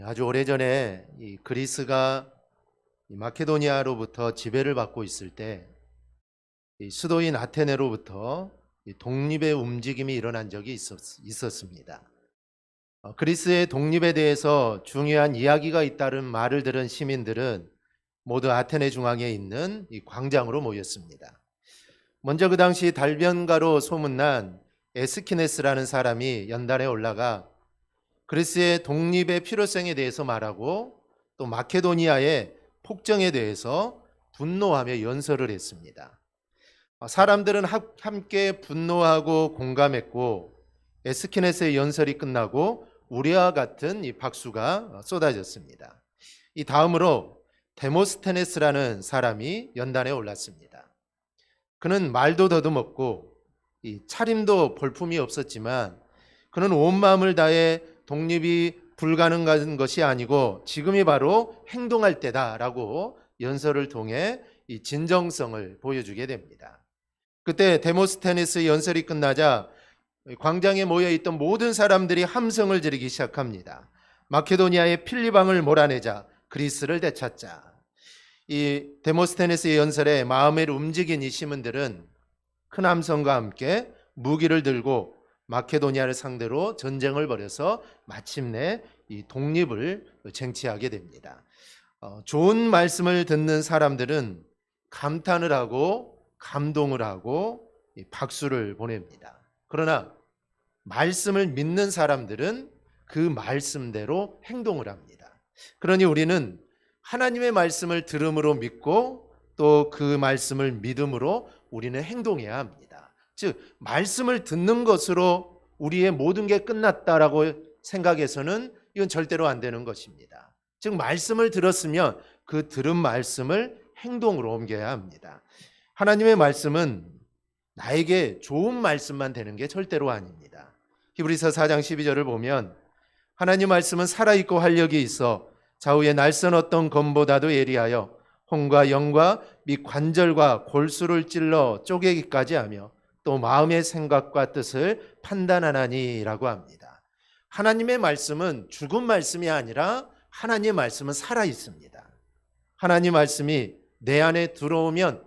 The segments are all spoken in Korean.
아주 오래전에 이 그리스가 이 마케도니아로부터 지배를 받고 있을 때 이 수도인 아테네로부터 이 독립의 움직임이 일어난 적이 있었습니다. 그리스의 독립에 대해서 중요한 이야기가 있다는 말을 들은 시민들은 모두 아테네 중앙에 있는 이 광장으로 모였습니다. 먼저 그 당시 달변가로 소문난 에스키네스라는 사람이 연단에 올라가 그리스의 독립의 필요성에 대해서 말하고 또 마케도니아의 폭정에 대해서 분노하며 연설을 했습니다. 사람들은 함께 분노하고 공감했고 에스키네스의 연설이 끝나고 우리와 같은 이 박수가 쏟아졌습니다. 이 다음으로 데모스테네스라는 사람이 연단에 올랐습니다. 그는 말도 더듬었고 이 차림도 볼품이 없었지만 그는 온 마음을 다해 독립이 불가능한 것이 아니고 지금이 바로 행동할 때다라고 연설을 통해 이 진정성을 보여주게 됩니다. 그때 데모스테네스의 연설이 끝나자 광장에 모여있던 모든 사람들이 함성을 지르기 시작합니다. 마케도니아의 필리방을 몰아내자, 그리스를 되찾자. 이 데모스테네스의 연설에 마음을 움직인 이 시민들은 큰 함성과 함께 무기를 들고 마케도니아를 상대로 전쟁을 벌여서 마침내 이 독립을 쟁취하게 됩니다. 좋은 말씀을 듣는 사람들은 감탄을 하고 감동을 하고 박수를 보냅니다. 그러나 말씀을 믿는 사람들은 그 말씀대로 행동을 합니다. 그러니 우리는 하나님의 말씀을 들음으로 믿고 또 그 말씀을 믿음으로 우리는 행동해야 합니다. 즉 말씀을 듣는 것으로 우리의 모든 게 끝났다라고 생각해서는 이건 절대로 안 되는 것입니다. 즉 말씀을 들었으면 그 들은 말씀을 행동으로 옮겨야 합니다. 하나님의 말씀은 나에게 좋은 말씀만 되는 게 절대로 아닙니다. 히브리서 4장 12절을 보면 하나님 말씀은 살아있고 활력이 있어 좌우의 날선 어떤 검보다도 예리하여 혼과 영과 및 관절과 골수를 찔러 쪼개기까지 하며 또 마음의 생각과 뜻을 판단하나니라고 합니다. 하나님의 말씀은 죽은 말씀이 아니라 하나님의 말씀은 살아있습니다. 하나님 말씀이 내 안에 들어오면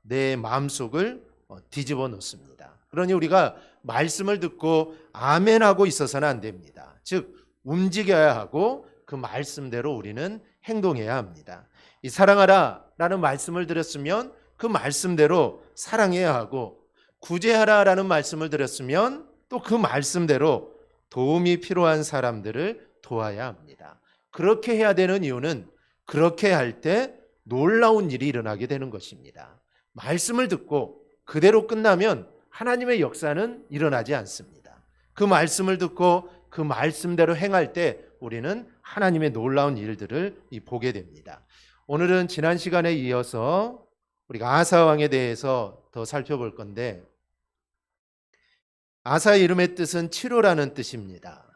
내 마음속을 뒤집어 놓습니다. 그러니 우리가 말씀을 듣고 아멘하고 있어서는 안 됩니다. 즉 움직여야 하고 그 말씀대로 우리는 행동해야 합니다. 이 사랑하라 라는 말씀을 들었으면 그 말씀대로 사랑해야 하고 구제하라 라는 말씀을 들었으면 또 그 말씀대로 도움이 필요한 사람들을 도와야 합니다. 그렇게 해야 되는 이유는 그렇게 할 때 놀라운 일이 일어나게 되는 것입니다. 말씀을 듣고 그대로 끝나면 하나님의 역사는 일어나지 않습니다. 그 말씀을 듣고 그 말씀대로 행할 때 우리는 하나님의 놀라운 일들을 보게 됩니다. 오늘은 지난 시간에 이어서 우리가 아사 왕에 대해서 더 살펴볼 건데 아사의 이름의 뜻은 치료라는 뜻입니다.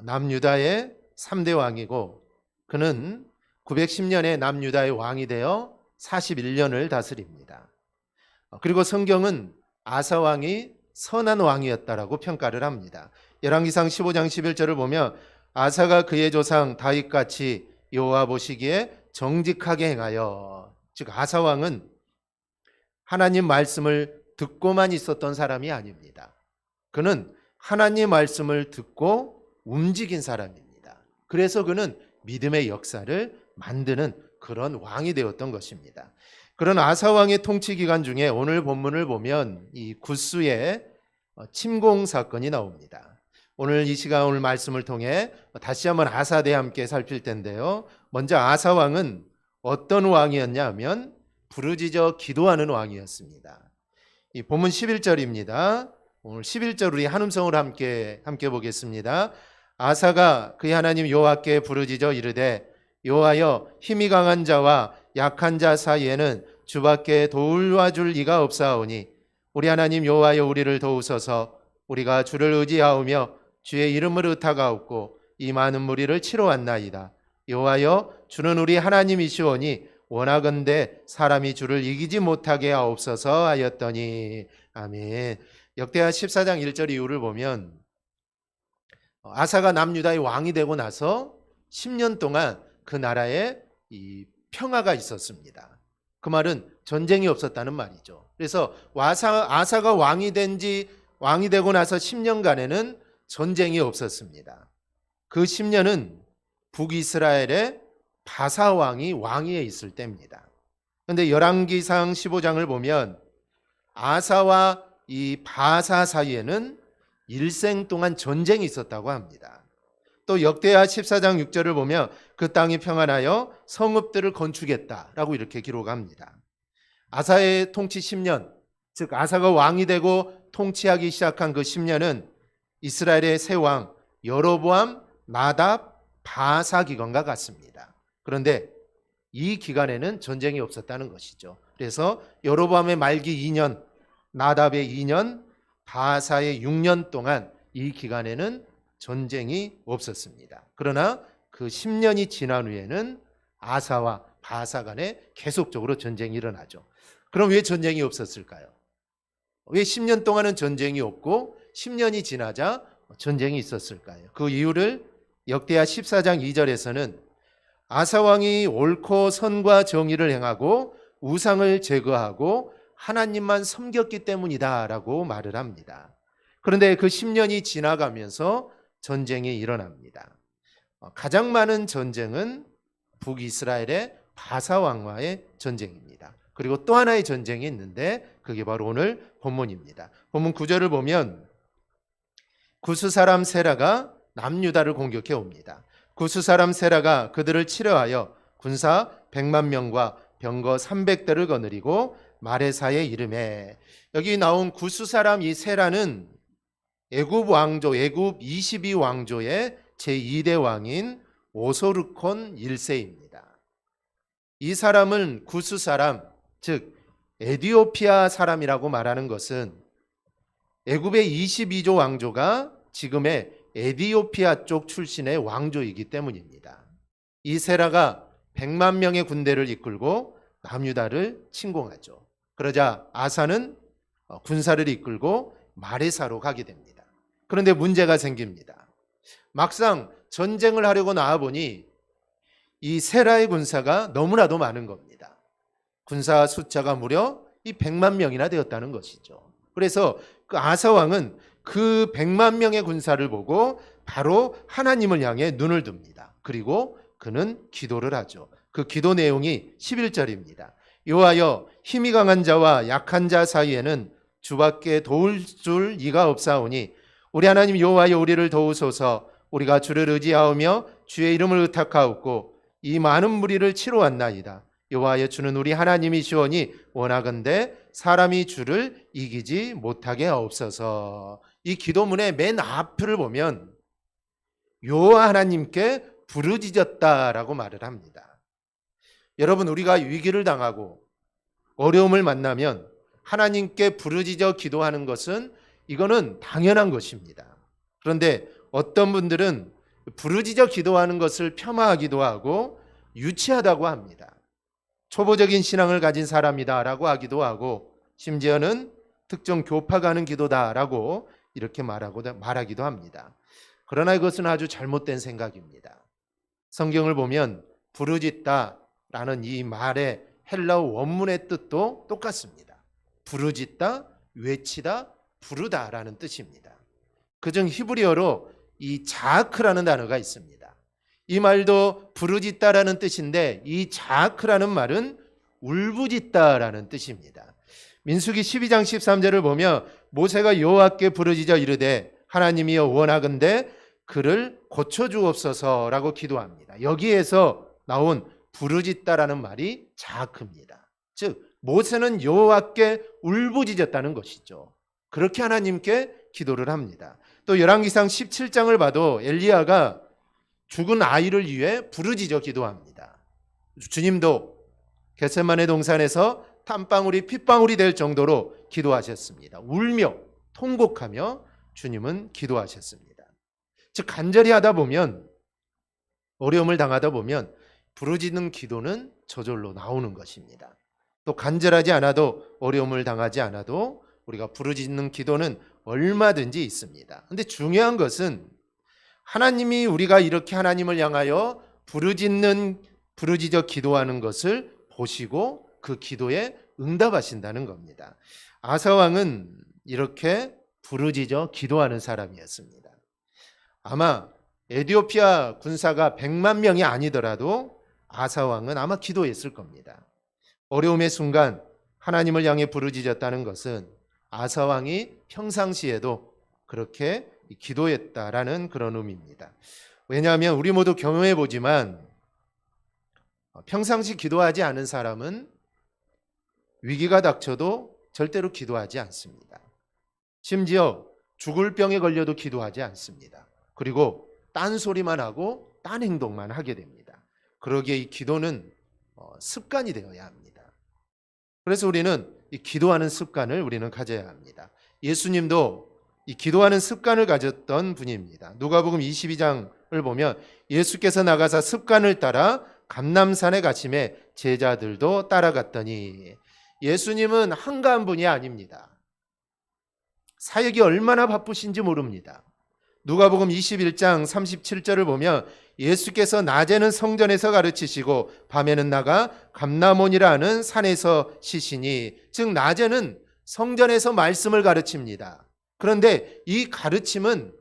남유다의 3대 왕이고 그는 910년에 남유다의 왕이 되어 41년을 다스립니다. 그리고 성경은 아사 왕이 선한 왕이었다라고 평가를 합니다. 열왕기상 15장 11절을 보면 아사가 그의 조상 다윗같이 여호와 보시기에 정직하게 행하여, 즉 아사 왕은 하나님 말씀을 듣고만 있었던 사람이 아닙니다. 그는 하나님 말씀을 듣고 움직인 사람입니다. 그래서 그는 믿음의 역사를 만드는 그런 왕이 되었던 것입니다. 그런 아사 왕의 통치 기간 중에 오늘 본문을 보면 이 구스의 침공 사건이 나옵니다. 오늘 이 시간 오늘 말씀을 통해 다시 한번 아사에 함께 살필 텐데요. 먼저 아사 왕은 어떤 왕이었냐 하면 부르짖어 기도하는 왕이었습니다. 이 본문 11절입니다. 오늘 11절 우리 한음성으로 함께 보겠습니다. 아사가 그의 하나님 여호와께 부르짖어 이르되 여호와여 힘이 강한 자와 약한 자 사이에는 주밖에 도울와줄 이가 없사오니 우리 하나님 여호와여 우리를 도우소서. 우리가 주를 의지하오며 주의 이름을 의탁하옵고 이 많은 무리를 치러 왔나이다. 여호와여 주는 우리 하나님이시오니 원하건대 사람이 주를 이기지 못하게 하옵소서 하였더니 아멘. 역대하 14장 1절 이후를 보면 아사가 남유다의 왕이 되고 나서 10년 동안 그 나라에 이 평화가 있었습니다. 그 말은 전쟁이 없었다는 말이죠. 그래서 아사가 왕이 되고 나서 10년간에는 전쟁이 없었습니다. 그 10년은 북이스라엘의 바사 왕위에 있을 때입니다. 그런데 열왕기상 15장을 보면 아사와 이 바사 사이에는 일생 동안 전쟁이 있었다고 합니다. 또 역대하 14장 6절을 보면 그 땅이 평안하여 성읍들을 건축했다라고 이렇게 기록합니다. 아사의 통치 10년, 즉 아사가 왕이 되고 통치하기 시작한 그 10년은 이스라엘의 새 왕 여로보암, 나답, 바사 기간과 같습니다. 그런데 이 기간에는 전쟁이 없었다는 것이죠. 그래서 여로보암의 말기 2년, 나답의 2년, 바사의 6년 동안 이 기간에는 전쟁이 없었습니다. 그러나 그 10년이 지난 후에는 아사와 바사 간에 계속적으로 전쟁이 일어나죠. 그럼 왜 전쟁이 없었을까요? 왜 10년 동안은 전쟁이 없고 10년이 지나자 전쟁이 있었을까요? 그 이유를 역대하 14장 2절에서는 아사 왕이 옳고 선과 정의를 행하고 우상을 제거하고 하나님만 섬겼기 때문이다라고 말을 합니다. 그런데 그 10년이 지나가면서 전쟁이 일어납니다. 가장 많은 전쟁은 북이스라엘의 바사 왕과의 전쟁입니다. 그리고 또 하나의 전쟁이 있는데 그게 바로 오늘 본문입니다. 본문 9절을 보면 구스 사람 세라가 남유다를 공격해 옵니다. 구스 사람 세라가 그들을 치려하여 군사 100만 명과 병거 300대를 거느리고 마레사에 이르매, 여기 나온 구스 사람 이 세라는 애굽 22왕조의 제2대 왕인 오소르콘 1세입니다. 이 사람은 구스 사람, 즉 에디오피아 사람이라고 말하는 것은 애굽의 22조 왕조가 지금의 에디오피아 쪽 출신의 왕조이기 때문입니다. 이 세라가 100만 명의 군대를 이끌고 남유다를 침공하죠. 그러자 아사는 군사를 이끌고 마레사로 가게 됩니다. 그런데 문제가 생깁니다. 막상 전쟁을 하려고 나와보니 이 세라의 군사가 너무나도 많은 겁니다. 군사 숫자가 무려 이 100만 명이나 되었다는 것이죠. 그래서 그 아사 왕은 그 100만 명의 군사를 보고 바로 하나님을 향해 눈을 둡니다. 그리고 그는 기도를 하죠. 그 기도 내용이 11절입니다. 여호와여, 힘이 강한 자와 약한 자 사이에는 주밖에 도울 줄 이가 없사오니 우리 하나님 여호와여, 우리를 도우소서. 우리가 주를 의지하오며 주의 이름을 의탁하옵고 이 많은 무리를 치러 왔나이다. 여호와여, 주는 우리 하나님이시오니 원하건대 사람이 주를 이기지 못하게 하옵소서. 이 기도문의 맨 앞을 보면 여호와 하나님께 부르짖었다라고 말을 합니다. 여러분, 우리가 위기를 당하고 어려움을 만나면 하나님께 부르짖어 기도하는 것은 이거는 당연한 것입니다. 그런데 어떤 분들은 부르짖어 기도하는 것을 폄하하기도 하고 유치하다고 합니다. 초보적인 신앙을 가진 사람이다라고 하기도 하고 심지어는 특정 교파가 하는 기도다라고 이렇게 말하기도 합니다. 그러나 이것은 아주 잘못된 생각입니다. 성경을 보면 부르짖다라는 이 말의 헬라어 원문의 뜻도 똑같습니다. 부르짖다, 외치다, 부르다라는 뜻입니다. 그중 히브리어로 이 자아크라는 단어가 있습니다. 이 말도 부르짖다라는 뜻인데 이 자아크라는 말은 울부짖다라는 뜻입니다. 민수기 12장 13절을 보면 모세가 여호와께 부르짖어 이르되 하나님이여 원하건대 그를 고쳐주옵소서라고 기도합니다. 여기에서 나온 부르짖다라는 말이 자아크입니다. 즉 모세는 여호와께 울부짖었다는 것이죠. 그렇게 하나님께 기도를 합니다. 또 열왕기상 17장을 봐도 엘리야가 죽은 아이를 위해 부르짖어 기도합니다. 주님도 겟세마네 동산에서 땀방울이 핏방울이 될 정도로 기도하셨습니다. 울며 통곡하며 주님은 기도하셨습니다. 즉 간절히 하다 보면, 어려움을 당하다 보면 부르짖는 기도는 저절로 나오는 것입니다. 또 간절하지 않아도, 어려움을 당하지 않아도 우리가 부르짖는 기도는 얼마든지 있습니다. 그런데 중요한 것은 하나님이 우리가 이렇게 하나님을 향하여 부르짖어 기도하는 것을 보시고 그 기도에 응답하신다는 겁니다. 아사 왕은 이렇게 부르짖어 기도하는 사람이었습니다. 아마 에티오피아 군사가 100만 명이 아니더라도 아사 왕은 아마 기도했을 겁니다. 어려움의 순간 하나님을 향해 부르짖었다는 것은 아사 왕이 평상시에도 그렇게 기도했다라는 그런 의미입니다. 왜냐하면 우리 모두 경험해 보지만 평상시 기도하지 않은 사람은 위기가 닥쳐도 절대로 기도하지 않습니다. 심지어 죽을 병에 걸려도 기도하지 않습니다. 그리고 딴소리만 하고 딴 행동만 하게 됩니다. 그러기에 이 기도는 습관이 되어야 합니다. 그래서 우리는 이 기도하는 습관을 우리는 가져야 합니다. 예수님도 이 기도하는 습관을 가졌던 분입니다. 누가복음 22장을 보면 예수께서 나가사 습관을 따라 감람산에 가심에 제자들도 따라갔더니, 예수님은 한가한 분이 아닙니다. 사역이 얼마나 바쁘신지 모릅니다. 누가복음 21장 37절을 보면 예수께서 낮에는 성전에서 가르치시고 밤에는 나가 감람원이라 하는 산에서 쉬시니, 즉 낮에는 성전에서 말씀을 가르칩니다. 그런데 이 가르침은,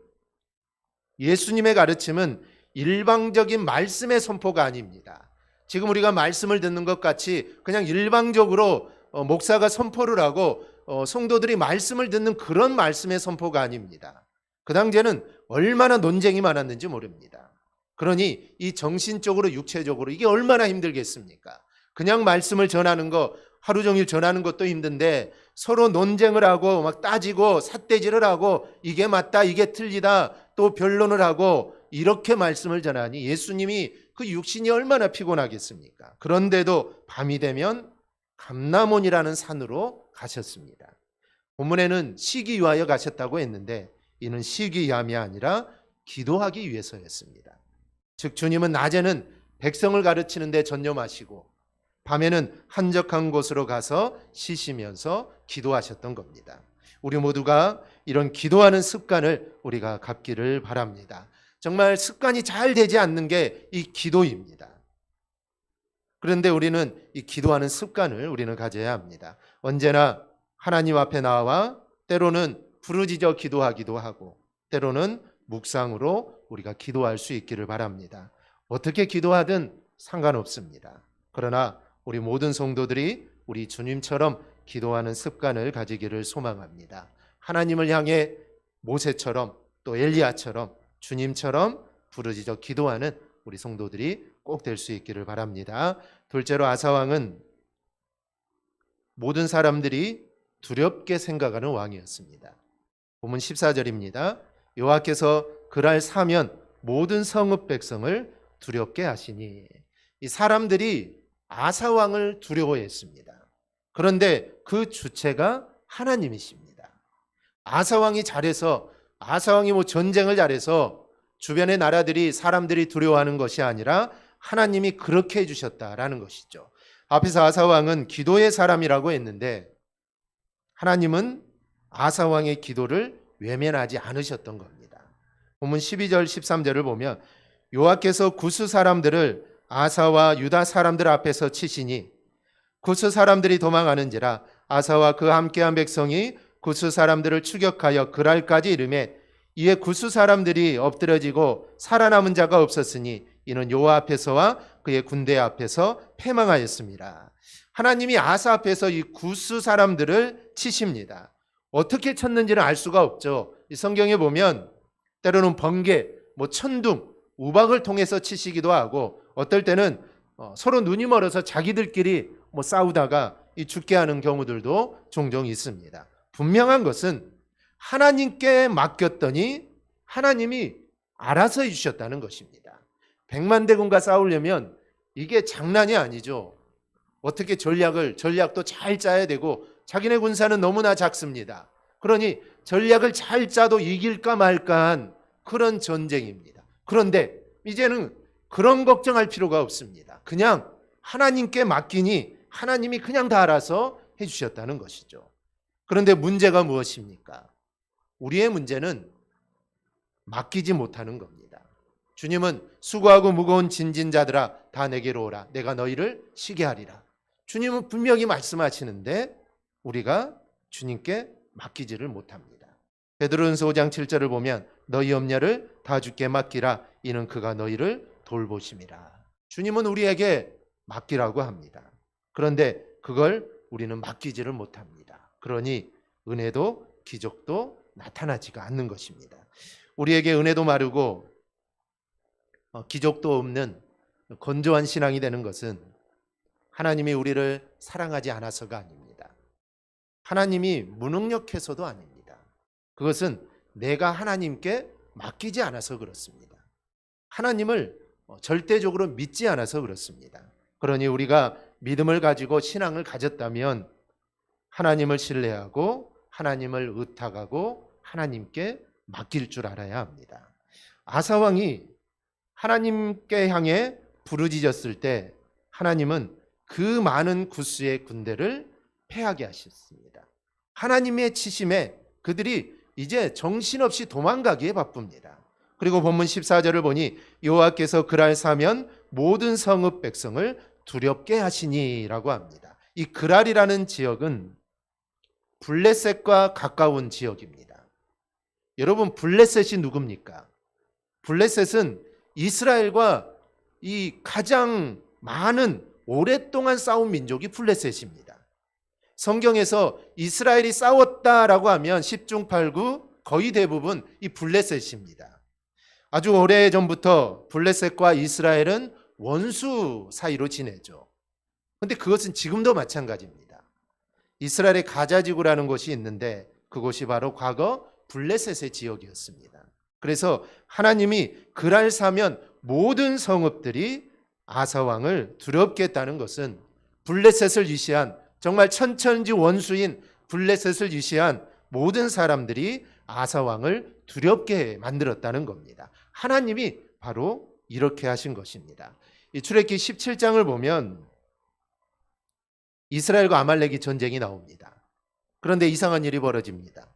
예수님의 가르침은 일방적인 말씀의 선포가 아닙니다. 지금 우리가 말씀을 듣는 것 같이 그냥 일방적으로 목사가 선포를 하고 성도들이 말씀을 듣는 그런 말씀의 선포가 아닙니다. 그 당시에는 얼마나 논쟁이 많았는지 모릅니다. 그러니 이 정신적으로 육체적으로 이게 얼마나 힘들겠습니까? 그냥 말씀을 전하는 거, 하루 종일 전하는 것도 힘든데 서로 논쟁을 하고 막 따지고 삿대질을 하고 이게 맞다 이게 틀리다 또 변론을 하고 이렇게 말씀을 전하니 예수님이 그 육신이 얼마나 피곤하겠습니까? 그런데도 밤이 되면 감람원이라는 산으로 가셨습니다. 본문에는 쉬기 위하여 가셨다고 했는데 이는 쉬기 위함이 아니라 기도하기 위해서였습니다. 즉 주님은 낮에는 백성을 가르치는 데 전념하시고 밤에는 한적한 곳으로 가서 쉬시면서 기도하셨던 겁니다. 우리 모두가 이런 기도하는 습관을 우리가 갖기를 바랍니다. 정말 습관이 잘 되지 않는 게 이 기도입니다. 그런데 우리는 이 기도하는 습관을 우리는 가져야 합니다. 언제나 하나님 앞에 나와 때로는 부르짖어 기도하기도 하고 때로는 묵상으로 우리가 기도할 수 있기를 바랍니다. 어떻게 기도하든 상관없습니다. 그러나 우리 모든 성도들이 우리 주님처럼 기도하는 습관을 가지기를 소망합니다. 하나님을 향해 모세처럼 또 엘리야처럼 주님처럼 부르짖어 기도하는 우리 성도들이 꼭 될 수 있기를 바랍니다. 둘째로 아사왕은 모든 사람들이 두렵게 생각하는 왕이었습니다. 본문 14절입니다. 여호와께서 그날 사면 모든 성읍 백성을 두렵게 하시니, 이 사람들이 아사왕을 두려워했습니다. 그런데 그 주체가 하나님이십니다. 아사왕이 잘해서, 아사왕이 전쟁을 잘해서 주변의 나라들이 사람들이 두려워하는 것이 아니라 하나님이 그렇게 해주셨다라는 것이죠. 앞에서 아사왕은 기도의 사람이라고 했는데 하나님은 아사왕의 기도를 외면하지 않으셨던 겁니다. 본문 12절 13절을 보면 여호와께서 구스 사람들을 아사와 유다 사람들 앞에서 치시니 구스 사람들이 도망하는지라 아사와 그 함께한 백성이 구스 사람들을 추격하여 그랄까지 이르매 이에 구스 사람들이 엎드러지고 살아남은 자가 없었으니 이는 여호와 앞에서와 그의 군대 앞에서 패망하였습니다. 하나님이 아사 앞에서 이 구스 사람들을 치십니다. 어떻게 쳤는지는 알 수가 없죠. 이 성경에 보면 때로는 번개, 천둥, 우박을 통해서 치시기도 하고 어떨 때는 서로 눈이 멀어서 자기들끼리 싸우다가 죽게 하는 경우들도 종종 있습니다. 분명한 것은 하나님께 맡겼더니 하나님이 알아서 해주셨다는 것입니다. 100만 대군과 싸우려면 이게 장난이 아니죠. 어떻게 전략도 잘 짜야 되고 자기네 군사는 너무나 작습니다. 그러니 전략을 잘 짜도 이길까 말까한 그런 전쟁입니다. 그런데 이제는 그런 걱정할 필요가 없습니다. 그냥 하나님께 맡기니 하나님이 그냥 다 알아서 해주셨다는 것이죠. 그런데 문제가 무엇입니까? 우리의 문제는 맡기지 못하는 겁니다. 주님은 수고하고 무거운 짐진 자들아 다 내게로 오라. 내가 너희를 쉬게 하리라. 주님은 분명히 말씀하시는데 우리가 주님께 맡기지를 못합니다. 베드로전서 5장 7절을 보면 너희 염려를 다 주께 맡기라. 이는 그가 너희를 돌보심이라. 주님은 우리에게 맡기라고 합니다. 그런데 그걸 우리는 맡기지를 못합니다. 그러니 은혜도 기적도 나타나지가 않는 것입니다. 우리에게 은혜도 마르고 기적도 없는 건조한 신앙이 되는 것은 하나님이 우리를 사랑하지 않아서가 아닙니다. 하나님이 무능력해서도 아닙니다. 그것은 내가 하나님께 맡기지 않아서 그렇습니다. 하나님을 절대적으로 믿지 않아서 그렇습니다. 그러니 우리가 믿음을 가지고 신앙을 가졌다면 하나님을 신뢰하고 하나님을 의탁하고 하나님께 맡길 줄 알아야 합니다. 아사왕이 하나님께 향해 부르짖었을 때 하나님은 그 많은 구스의 군대를 패하게 하셨습니다. 하나님의 치심에 그들이 이제 정신없이 도망가기에 바쁩니다. 그리고 본문 14절을 보니 여호와께서 그랄 사면 모든 성읍 백성을 두렵게 하시니라고 합니다. 이 그랄이라는 지역은 블레셋과 가까운 지역입니다. 여러분, 블레셋이 누굽니까? 블레셋은 이스라엘과 이 가장 많은 오랫동안 싸운 민족이 블레셋입니다. 성경에서 이스라엘이 싸웠다라고 하면 10중 8구 거의 대부분 이 블레셋입니다. 아주 오래전부터 블레셋과 이스라엘은 원수 사이로 지내죠. 그런데 그것은 지금도 마찬가지입니다. 이스라엘의 가자지구라는 곳이 있는데 그곳이 바로 과거 블레셋의 지역이었습니다. 그래서 하나님이 그랄 사면 모든 성읍들이 아사왕을 두렵게 했다는 것은 블레셋을 위시한 정말 천천지 원수인 블레셋을 위시한 모든 사람들이 아사왕을 두렵게 만들었다는 겁니다. 하나님이 바로 이렇게 하신 것입니다. 이 출애굽기 17장을 보면 이스라엘과 아말렉이 전쟁이 나옵니다. 그런데 이상한 일이 벌어집니다.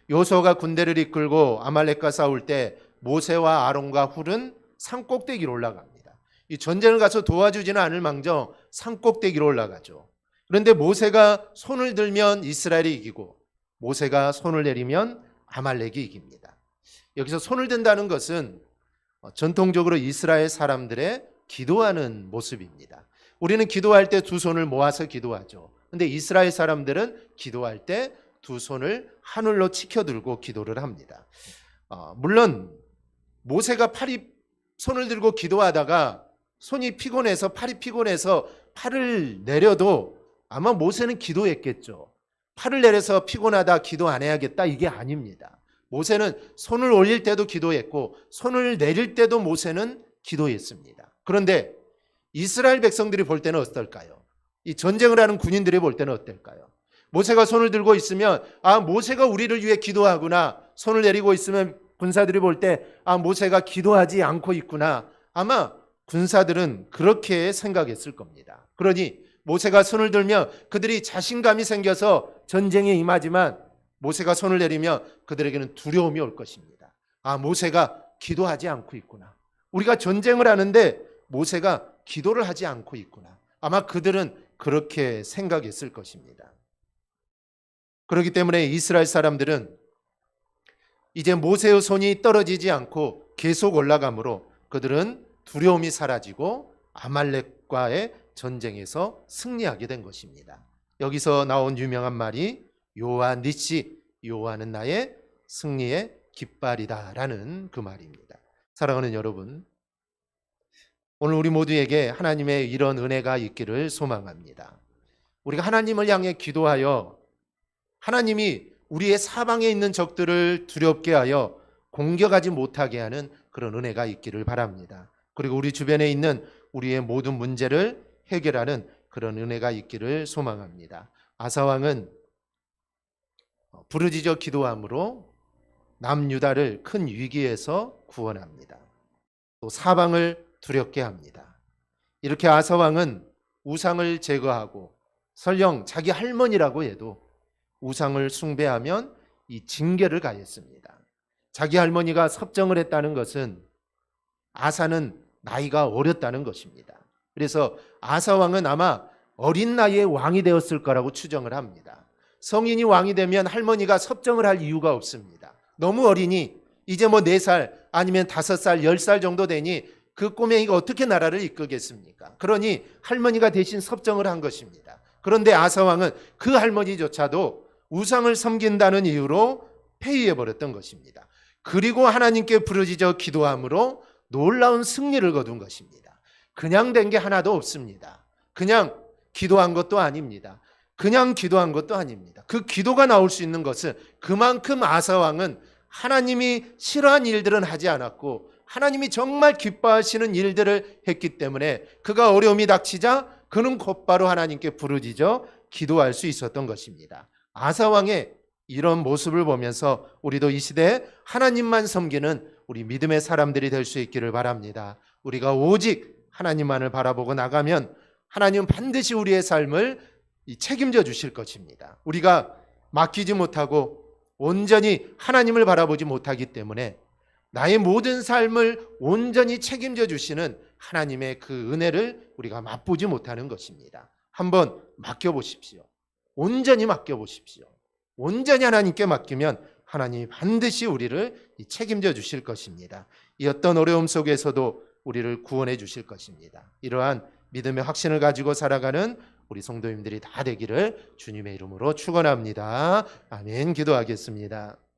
여호수아가 군대를 이끌고 아말렉과 싸울 때 모세와 아론과 훌은 산꼭대기로 올라갑니다. 이 전쟁을 가서 도와주지는 않을 망정 산꼭대기로 올라가죠. 그런데 모세가 손을 들면 이스라엘이 이기고 모세가 손을 내리면 아말렉이 이깁니다. 여기서 손을 든다는 것은 전통적으로 이스라엘 사람들의 기도하는 모습입니다. 우리는 기도할 때 두 손을 모아서 기도하죠. 그런데 이스라엘 사람들은 기도할 때 두 손을 하늘로 치켜들고 기도를 합니다. 물론 모세가 손을 들고 기도하다가 손이 피곤해서 팔이 피곤해서 팔을 내려도 아마 모세는 기도했겠죠. 팔을 내려서 피곤하다 기도 안 해야겠다 이게 아닙니다. 모세는 손을 올릴 때도 기도했고 손을 내릴 때도 모세는 기도했습니다. 그런데 이스라엘 백성들이 볼 때는 어떨까요? 이 전쟁을 하는 군인들이 볼 때는 어떨까요? 모세가 손을 들고 있으면 모세가 우리를 위해 기도하구나. 손을 내리고 있으면 군사들이 볼 때 모세가 기도하지 않고 있구나. 아마 군사들은 그렇게 생각했을 겁니다. 그러니 모세가 손을 들면 그들이 자신감이 생겨서 전쟁에 임하지만 모세가 손을 내리면 그들에게는 두려움이 올 것입니다. 모세가 기도하지 않고 있구나. 우리가 전쟁을 하는데 모세가 기도를 하지 않고 있구나. 아마 그들은 그렇게 생각했을 것입니다. 그렇기 때문에 이스라엘 사람들은 이제 모세의 손이 떨어지지 않고 계속 올라가므로 그들은 두려움이 사라지고 아말렉과의 전쟁에서 승리하게 된 것입니다. 여기서 나온 유명한 말이 여호와 니시, 여호와는 나의 승리의 깃발이다라는 그 말입니다. 사랑하는 여러분, 오늘 우리 모두에게 하나님의 이런 은혜가 있기를 소망합니다. 우리가 하나님을 향해 기도하여 하나님이 우리의 사방에 있는 적들을 두렵게 하여 공격하지 못하게 하는 그런 은혜가 있기를 바랍니다. 그리고 우리 주변에 있는 우리의 모든 문제를 해결하는 그런 은혜가 있기를 소망합니다. 아사왕은 부르짖어 기도함으로 남유다를 큰 위기에서 구원합니다. 또 사방을 두렵게 합니다. 이렇게 아사왕은 우상을 제거하고 설령 자기 할머니라고 해도 우상을 숭배하면 이 징계를 가했습니다. 자기 할머니가 섭정을 했다는 것은 아사는 나이가 어렸다는 것입니다. 그래서 아사 왕은 아마 어린 나이에 왕이 되었을 거라고 추정을 합니다. 성인이 왕이 되면 할머니가 섭정을 할 이유가 없습니다. 너무 어리니 이제 뭐 4살 아니면 5살, 10살 정도 되니 그 꼬맹이가 어떻게 나라를 이끌겠습니까? 그러니 할머니가 대신 섭정을 한 것입니다. 그런데 아사 왕은 그 할머니조차도 우상을 섬긴다는 이유로 폐위해 버렸던 것입니다. 그리고 하나님께 부르짖어 기도함으로 놀라운 승리를 거둔 것입니다. 그냥 된 게 하나도 없습니다. 그냥 기도한 것도 아닙니다. 그냥 기도한 것도 아닙니다. 그 기도가 나올 수 있는 것은 그만큼 아사 왕은 하나님이 싫어한 일들은 하지 않았고 하나님이 정말 기뻐하시는 일들을 했기 때문에 그가 어려움이 닥치자 그는 곧바로 하나님께 부르짖어 기도할 수 있었던 것입니다. 아사 왕의 이런 모습을 보면서 우리도 이 시대에 하나님만 섬기는 우리 믿음의 사람들이 될 수 있기를 바랍니다. 우리가 오직 하나님만을 바라보고 나가면 하나님은 반드시 우리의 삶을 책임져 주실 것입니다. 우리가 맡기지 못하고 온전히 하나님을 바라보지 못하기 때문에 나의 모든 삶을 온전히 책임져 주시는 하나님의 그 은혜를 우리가 맛보지 못하는 것입니다. 한번 맡겨보십시오. 온전히 맡겨보십시오. 온전히 하나님께 맡기면 하나님이 반드시 우리를 책임져 주실 것입니다. 이 어떤 어려움 속에서도 우리를 구원해 주실 것입니다. 이러한 믿음의 확신을 가지고 살아가는 우리 성도님들이 다 되기를 주님의 이름으로 축원합니다. 아멘. 기도하겠습니다.